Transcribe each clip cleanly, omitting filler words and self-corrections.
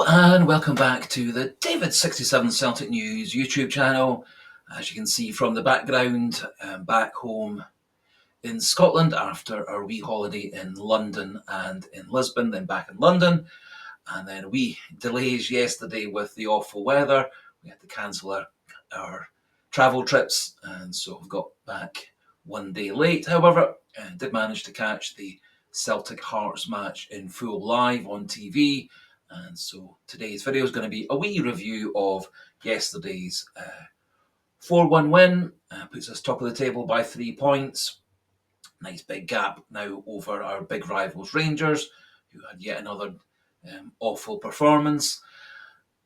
Hello and welcome back to the David67 Celtic News YouTube channel. As you can see from the background, I'm back home in Scotland after our wee holiday in London and in Lisbon, then back in London, and then wee delays yesterday with the awful weather. We had to cancel our travel trips, and so we got back one day late. However, I did manage to catch the Celtic Hearts match in full live on TV. And so today's video is going to be a wee review of yesterday's 4-1 win. Puts us top of the table by 3 points. Nice big gap now over our big rivals Rangers, who had yet another awful performance.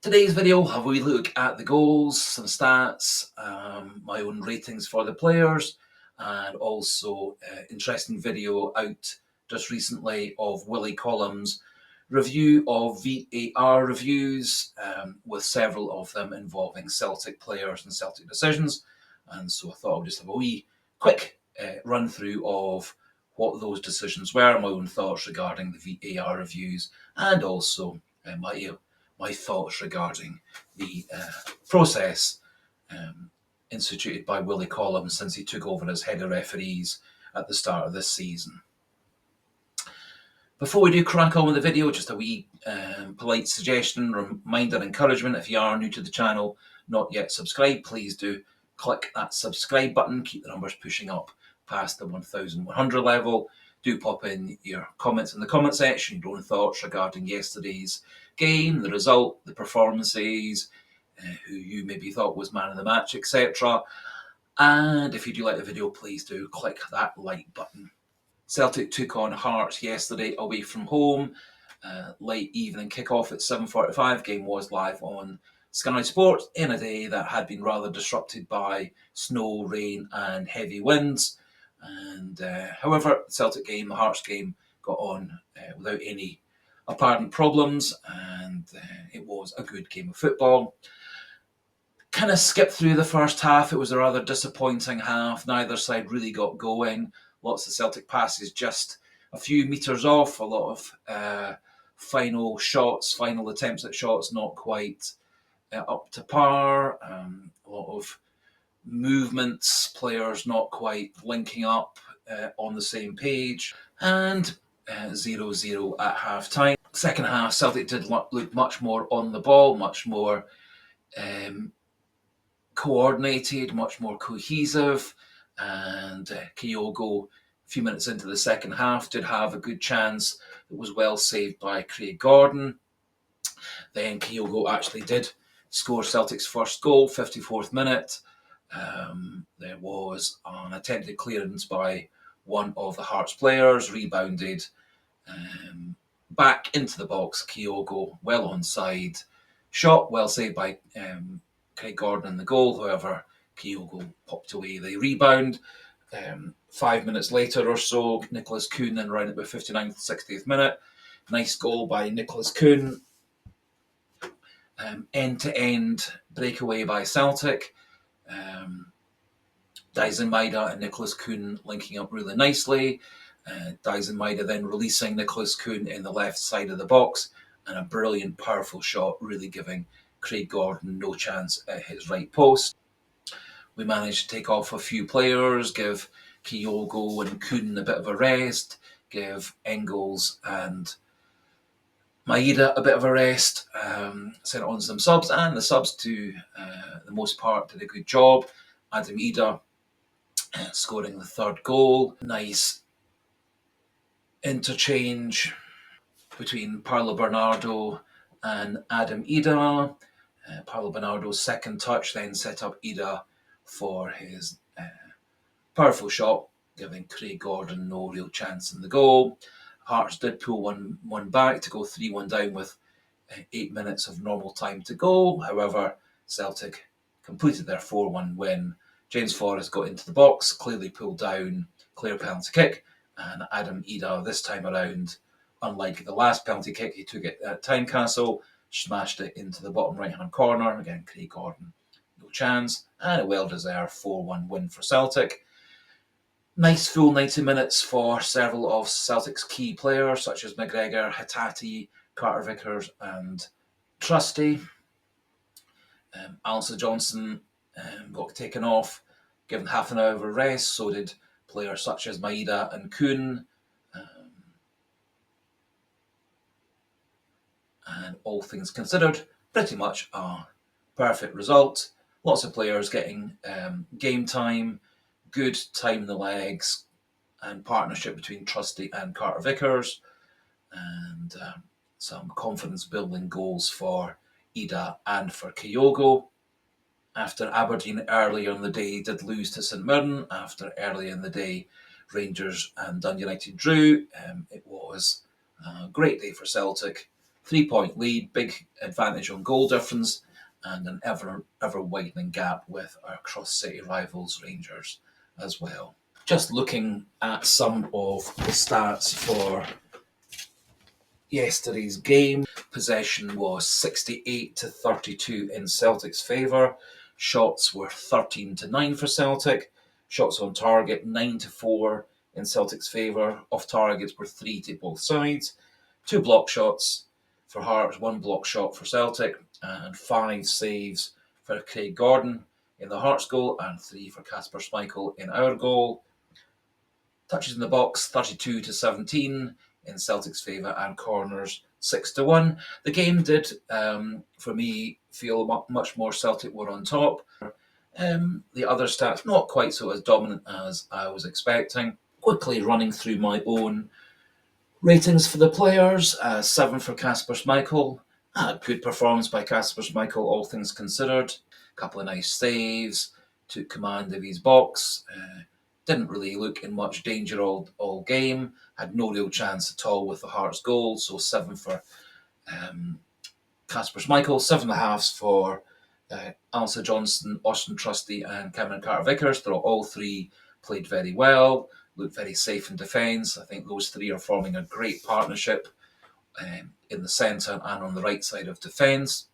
Today's video, I'll have a wee look at the goals, some stats, my own ratings for the players, and also interesting video out just recently of Willie Collum's review of VAR reviews, with several of them involving Celtic players and Celtic decisions. And so I thought I'll just have a wee quick run through of what those decisions were, my own thoughts regarding the VAR reviews, and also my thoughts regarding the process instituted by Willie Collum since he took over as head of referees at the start of this season. Before we do crack on with the video, just a wee polite suggestion, reminder, encouragement. If you are new to the channel, not yet subscribed, please do click that subscribe button. Keep the numbers pushing up past the 1,100 level. Do pop in your comments in the comment section, your own thoughts regarding yesterday's game, the result, the performances, who you maybe thought was man of the match, etc. And if you do like the video, please do click that like button. Celtic took on Hearts yesterday away from home. Late evening kick-off at 7:45. Game was live on Sky Sports in a day that had been rather disrupted by snow, rain and heavy winds. And however, the Celtic game, the Hearts game, got on without any apparent problems, and it was a good game of football. Kind of skipped through the first half. It was a rather disappointing half. Neither side really got going. Lots of Celtic passes just a few metres off. A lot of final shots, final attempts at shots not quite up to par. A lot of movements, players not quite linking up on the same page. And 0-0 at half time. Second half, Celtic did look much more on the ball, much more coordinated, much more cohesive, and Kyogo, a few minutes into the second half, did have a good chance that was well saved by Craig Gordon. Then Kyogo actually did score Celtic's first goal, 54th minute. There was an attempted clearance by one of the Hearts players, rebounded back into the box. Kyogo well onside, shot well saved by Craig Gordon in the goal. However, Kyogo popped away the rebound. 5 minutes later or so, Nicholas Kuhn then around about 59th, 60th minute. Nice goal by Nicholas Kuhn. End-to-end breakaway by Celtic. Idah and Nicholas Kuhn linking up really nicely. Idah then releasing Nicholas Kuhn in the left side of the box, and a brilliant, powerful shot, really giving Craig Gordon no chance at his right post. We managed to take off a few players, give Kyogo and Kuhn a bit of a rest, give Engels and Idah a bit of a rest, sent on some subs, and the subs, to the most part, did a good job. Idah scoring the third goal. Nice interchange between Paulo Bernardo and Idah. Paulo Bernardo's second touch then set up Idah for his powerful shot, giving Craig Gordon no real chance in the goal. Hearts did pull one back to go 3-1 down with 8 minutes of normal time to go. However, Celtic completed their 4-1 win. James Forrest got into the box, clearly pulled down, clear penalty kick, and Idah this time around, unlike the last penalty kick he took at Tynecastle, smashed it into the bottom right-hand corner. Again, Craig Gordon, no chance, and a well-deserved 4-1 win for Celtic. Nice full 90 minutes for several of Celtic's key players, such as McGregor, Hatate, Carter Vickers, and Trusty, Alistair Johnson got taken off, given half an hour of a rest. So did players such as Idah and Kuhn. And all things considered, pretty much a perfect result. Lots of players getting game time, good time in the legs, and partnership between Trusty and Carter Vickers, and some confidence building goals for Idah and for Kyogo. After Aberdeen earlier in the day did lose to St Mirren, after earlier in the day Rangers and Dundee United drew, it was a great day for Celtic. 3-point lead, big advantage on goal difference, and an ever widening gap with our cross-city rivals Rangers as well. Just looking at some of the stats for yesterday's game, possession was 68-32 in Celtic's favour. Shots were 13-9 for Celtic. Shots on target 9-4 in Celtic's favour. Off targets were 3 to both sides. 2 block shots for Hearts, 1 block shot for Celtic, and 5 saves for Craig Gordon in the Hearts goal, and 3 for Kasper Schmeichel in our goal. Touches in the box 32-17 in Celtic's favour, and corners 6-1. The game did, for me, feel much more Celtic were on top. The other stats not quite so as dominant as I was expecting. Quickly running through my own ratings for the players: 7 for Kasper Schmeichel. Good performance by Kasper Schmeichel, all things considered. A couple of nice saves, took command of his box. Didn't really look in much danger all game. Had no real chance at all with the Hearts goal. So 7 for Kasper Schmeichel, 7.5 for Alistair Johnson, Austin Trusty, and Cameron Carter-Vickers. All 3 played very well, looked very safe in defence. I think those 3 are forming a great partnership in the centre and on the right side of defence.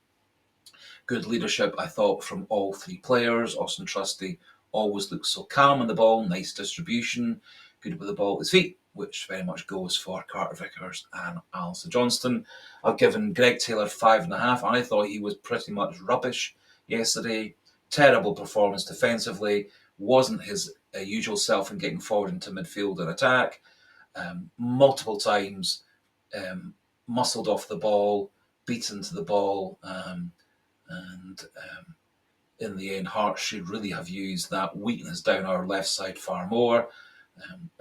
Good leadership, I thought, from all 3 players. Austin Trusty always looks so calm on the ball, nice distribution, good with the ball at his feet, which very much goes for Carter Vickers and Alistair Johnston. I've given Greg Taylor 5.5. I thought he was pretty much rubbish yesterday. Terrible performance defensively. Wasn't his usual self in getting forward into midfield and attack. Multiple times muscled off the ball, beaten to the ball, and in the end, Hearts should really have used that weakness down our left side far more.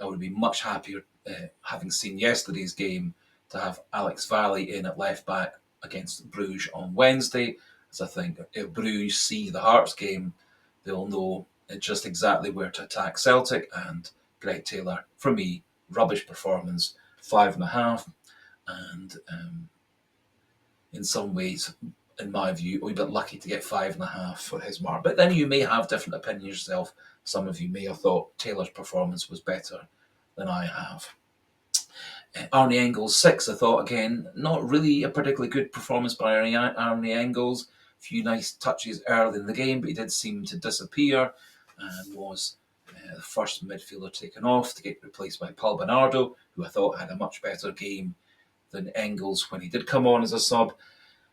I would be much happier, having seen yesterday's game, to have Alex Valley in at left back against Bruges on Wednesday, as I think if Bruges see the Hearts game, they'll know just exactly where to attack Celtic. And Greg Taylor, for me, rubbish performance, 5.5, and in some ways, in my view, a wee bit lucky to get 5.5 for his mark. But then you may have different opinions yourself. Some of you may have thought Taylor's performance was better than I have. Arnie Engels 6, I thought, again, not really a particularly good performance by Arnie Engels. A few nice touches early in the game, but he did seem to disappear and was the first midfielder taken off to get replaced by Paul Bernardo, who I thought had a much better game than Engels when he did come on as a sub.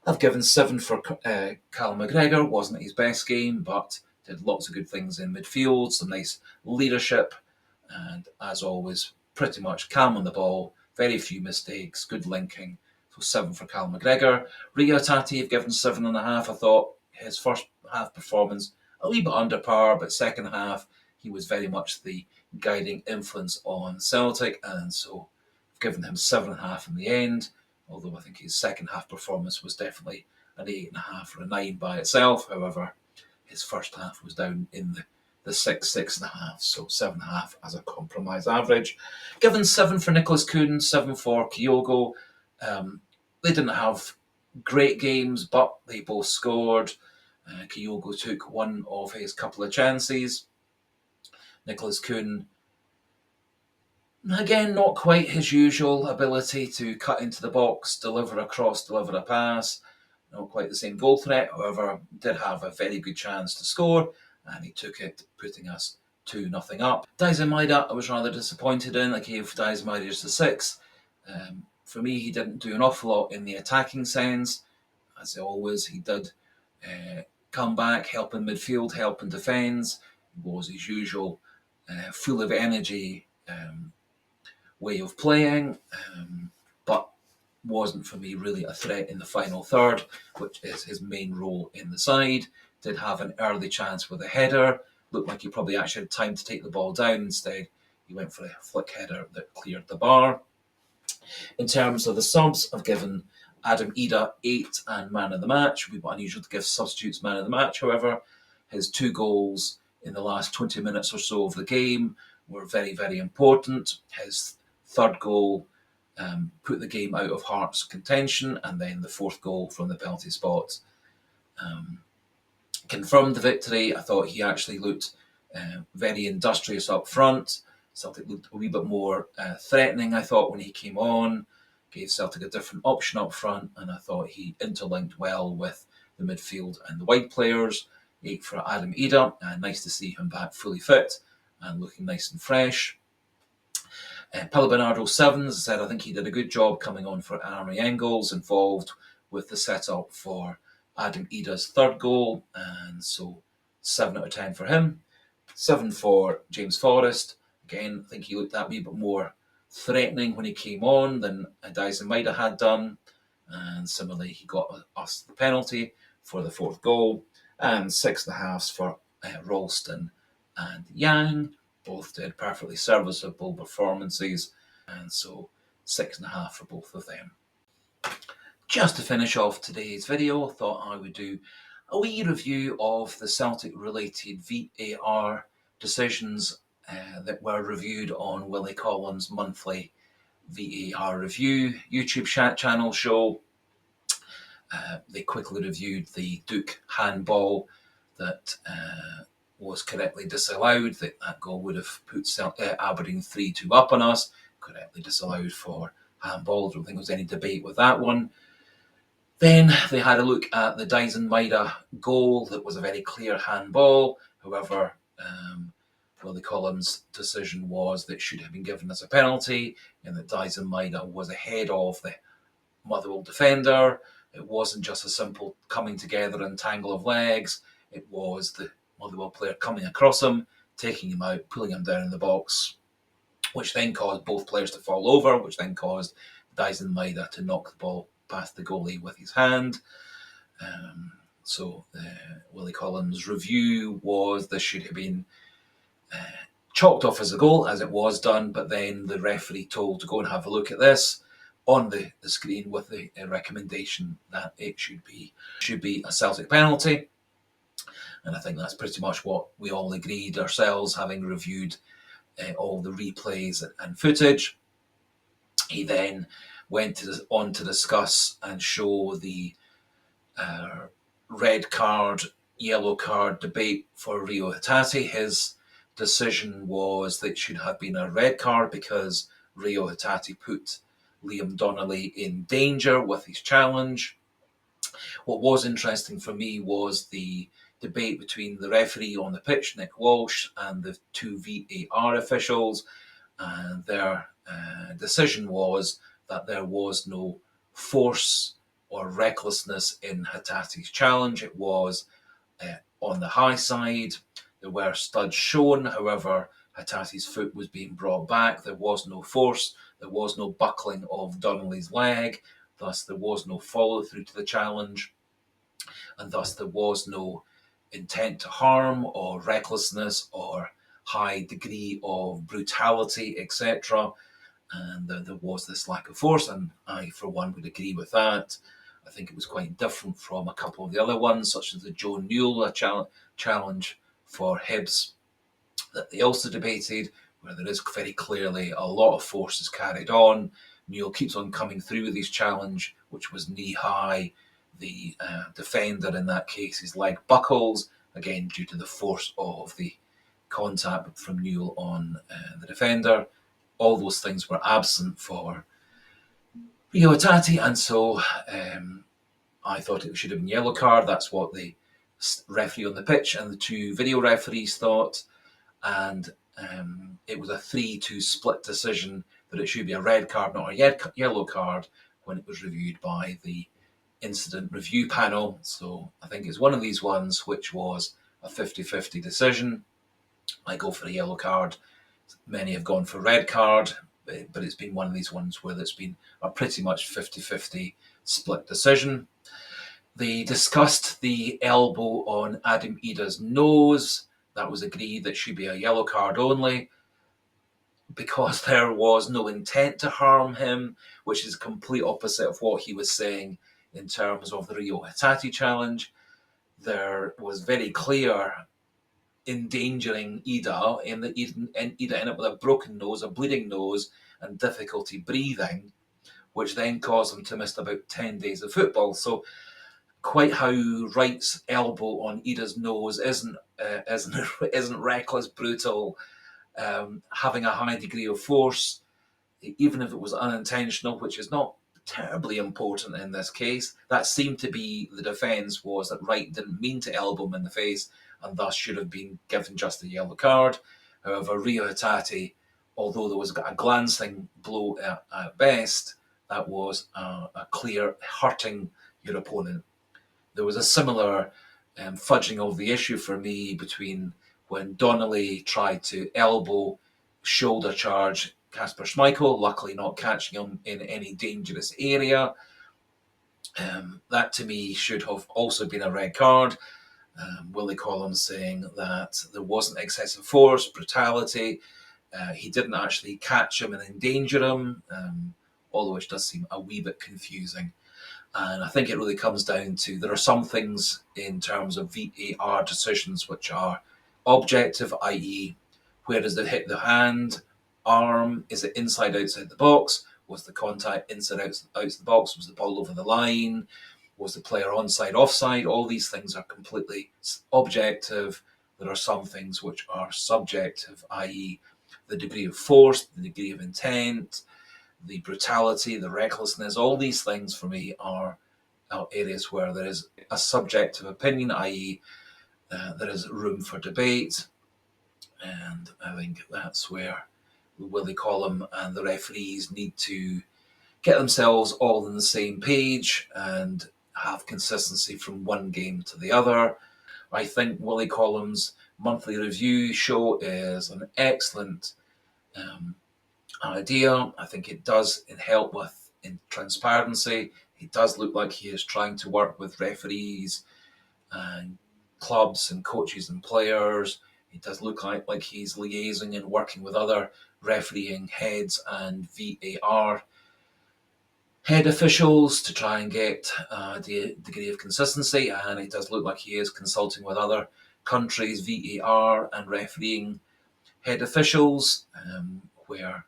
I've given 7 for Callum McGregor. Wasn't his best game, but did lots of good things in midfield, some nice leadership, and as always, pretty much calm on the ball, very few mistakes, good linking. So 7 for Callum McGregor. Rio Tati, I've given 7.5. I thought his first half performance a wee bit under par, but second half he was very much the guiding influence on Celtic, and so I've given him 7.5 in the end. Although I think his second half performance was definitely an 8.5 or a 9 by itself. However, his first half was down in the 6.5, so 7.5 as a compromise average. Given 7 for Nicholas Kuhn, 7 for Kyogo. They didn't have great games, but they both scored. Kyogo took one of his couple of chances. Nicholas Kuhn, again, not quite his usual ability to cut into the box, deliver a cross, deliver a pass. Not quite the same goal threat, however, did have a very good chance to score, and he took it, putting us 2-0 up. Daizen Maeda, I was rather disappointed in. I gave Daizen Maeda just a 6. For me, he didn't do an awful lot in the attacking sense. as always he did come back, helping midfield, helping defence. He was his usual full of energy way of playing, but wasn't for me really a threat in the final third, which is his main role in the side. Did have an early chance with a header. Looked like he probably actually had time to take the ball down. Instead, he went for a flick header that cleared the bar. In terms of the subs, I've given Adam Idah 8 and man of the match. We've been unusual to give substitutes man of the match. However, his 2 goals in the last 20 minutes or so of the game were very, very important. His third goal put the game out of Hearts' contention, and then the 4th goal from the penalty spot confirmed the victory. I thought he actually looked very industrious up front. Celtic looked a wee bit more threatening, I thought, when he came on. Gave Celtic a different option up front, and I thought he interlinked well with the midfield and the wide players. 8 for Adam Idah, and nice to see him back fully fit and looking nice and fresh. Paulo Bernardo 7, as I said, I think he did a good job coming on for Army Engels, involved with the setup for Adam Idah's 3rd goal, and so 7 out of 10 for him. 7 for James Forrest. Again, I think he looked that wee bit more threatening when he came on than Idah had done, and similarly he got us the penalty for the 4th goal, and 6.5 for Ralston and Yang. Both did perfectly serviceable performances, and so 6.5 for both of them. Just to finish off today's video, I thought I would do a wee review of the Celtic-related VAR decisions that were reviewed on Willie Collins' monthly VAR review YouTube channel show. They quickly reviewed the Duke handball that was correctly disallowed. That goal would have put Aberdeen 3-2 up on us. Correctly disallowed for handball. I don't think there was any debate with that one. Then they had a look at the Dyson Maida goal. That was a very clear handball. However, Willie Collins' decision was that it should have been given as a penalty, and that Dyson Maida was ahead of the Motherwell defender. It wasn't just a simple coming together and tangle of legs. It was the Motherwell player coming across him, taking him out, pulling him down in the box, which then caused both players to fall over, which then caused Dyson Maida to knock the ball past the goalie with his hand. So Willie Collins' review was this should have been chalked off as a goal, as it was done, but then the referee told to go and have a look at this on the screen with the recommendation that it should be a Celtic penalty. And I think that's pretty much what we all agreed ourselves, having reviewed all the replays and footage. He then went on to discuss and show the red card, yellow card debate for Rio Hatate. His decision was that it should have been a red card because Rio Hatate put Liam Donnelly in danger with his challenge. What was interesting for me was the debate between the referee on the pitch, Nick Walsh, and the 2 VAR officials, and their decision was that there was no force or recklessness in Hatate's challenge. It was on the high side. There were studs shown, however, Hatate's foot was being brought back. There was no force, there was no buckling of Donnelly's leg, thus there was no follow through to the challenge, and thus there was no intent to harm or recklessness or high degree of brutality, etc. And there was this lack of force, and I, for one, would agree with that. I think it was quite different from a couple of the other ones, such as the Joe Newell challenge for Hibs that they also debated, where there is very clearly a lot of forces carried on. Newell keeps on coming through with his challenge, which was knee-high. The defender in that case, his leg buckles, again due to the force of the contact from Newell on the defender. All those things were absent for Rio Hatate, and so I thought it should have been yellow card. That's what the referee on the pitch and the 2 video referees thought, and it was a 3-2 split decision that it should be a red card, not a yellow card, when it was reviewed by the incident review panel. So I think it's one of these ones which was a 50-50 decision. I go for a yellow card. Many have gone for red card, but it's been one of these ones where it's been a pretty much 50-50 split decision. They discussed the elbow on Adam Idah's nose. That was agreed that should be a yellow card only because there was no intent to harm him, which is complete opposite of what he was saying in terms of the Rio Hatate challenge. There was very clear endangering Idah, and Idah ended up with a broken nose, a bleeding nose, and difficulty breathing, which then caused him to miss about 10 days of football. So quite how Wright's elbow on Idah's nose isn't reckless, brutal, having a high degree of force, even if it was unintentional, which is not terribly important in this case. That seemed to be the defence, was that Wright didn't mean to elbow him in the face and thus should have been given just a yellow card. However, Rio Hatate, although there was a glancing blow at best, that was a clear hurting your opponent. There was a similar fudging of the issue for me between when Donnelly tried to elbow, shoulder charge Kasper Schmeichel, luckily not catching him in any dangerous area. That to me should have also been a red card. Willie Collins saying that there wasn't excessive force, brutality. He didn't actually catch him and endanger him, although it does seem a wee bit confusing. And I think it really comes down to there are some things in terms of VAR decisions which are objective, i.e., where does it hit the hand, arm? Is it inside, outside the box? Was the contact inside, outside the box? Was the ball over the line? Was the player onside, offside? All these things are completely objective. There are some things which are subjective, i.e., the degree of force, the degree of intent, the brutality, the recklessness. All these things for me are areas where there is a subjective opinion, i.e., there is room for debate. And I think that's where Willie Collum and the referees need to get themselves all on the same page and have consistency from one game to the other. I think Willie Collum's monthly review show is an excellent idea. I think it does help with in transparency. It does look like he is trying to work with referees and clubs and coaches and players. It does look like he's liaising and working with other refereeing heads and VAR head officials to try and get the degree of consistency, and it does look like he is consulting with other countries' VAR and refereeing head officials, where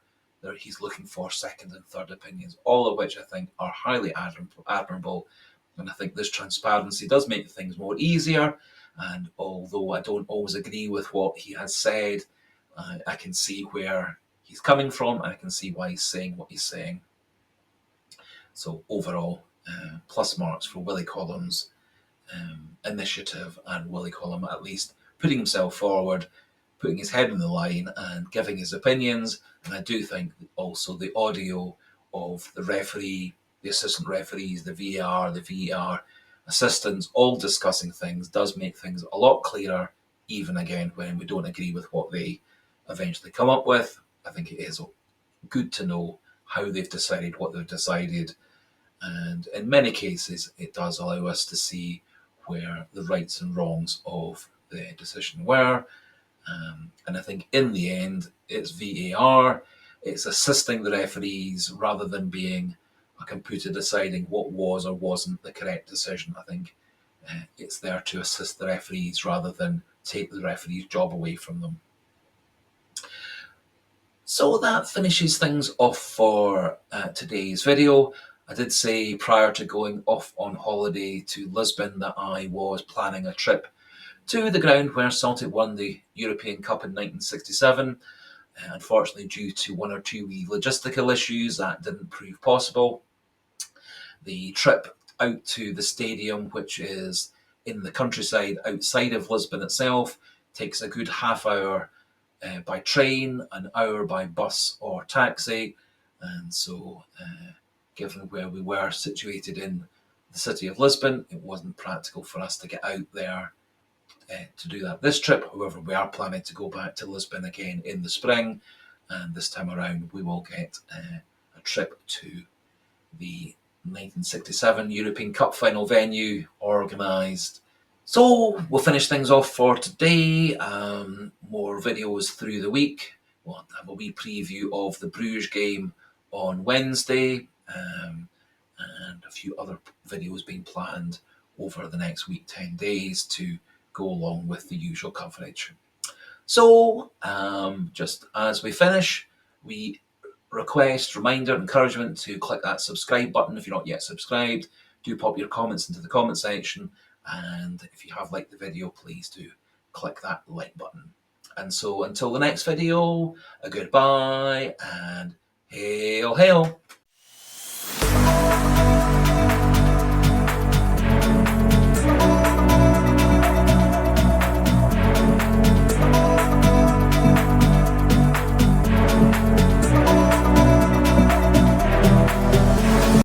he's looking for second and third opinions, all of which I think are highly admirable. And I think this transparency does make things more easier. And although I don't always agree with what he has said, I can see where he's coming from, and I can see why he's saying what he's saying. So overall, plus marks for Willie Collins' initiative, and Willie Collum at least putting himself forward, putting his head on the line and giving his opinions. And I do think also the audio of the referee, the assistant referees, the VAR assistants, all discussing things does make things a lot clearer, even again when we don't agree with what they eventually come up with. I think it is good to know how they've decided what they've decided. And in many cases, it does allow us to see where the rights and wrongs of the decision were. And I think in the end, it's VAR. It's assisting the referees rather than being a computer deciding what was or wasn't the correct decision. I think it's there to assist the referees rather than take the referee's job away from them. So that finishes things off for today's video. I did say prior to going off on holiday to Lisbon that I was planning a trip to the ground where Celtic won the European Cup in 1967. Unfortunately, due to one or two wee logistical issues, that didn't prove possible. The trip out to the stadium, which is in the countryside outside of Lisbon itself, takes a good half hour by train, an hour by bus or taxi. And so, given where we were situated in the city of Lisbon. It wasn't practical for us to get out there to do that this trip. However, we are planning to go back to Lisbon again in the spring, and this time around we will get a trip to the 1967 European Cup final venue organised. So we'll finish things off for today. More videos through the week. We'll have a wee preview of the Bruges game on Wednesday, and a few other videos being planned over the next week, 10 days, to go along with the usual coverage. So, just as we finish, we request, reminder, encouragement to click that subscribe button if you're not yet subscribed. Do pop your comments into the comment section, and if you have liked the video, please do click that like button. And so until the next video, a goodbye and hail hail.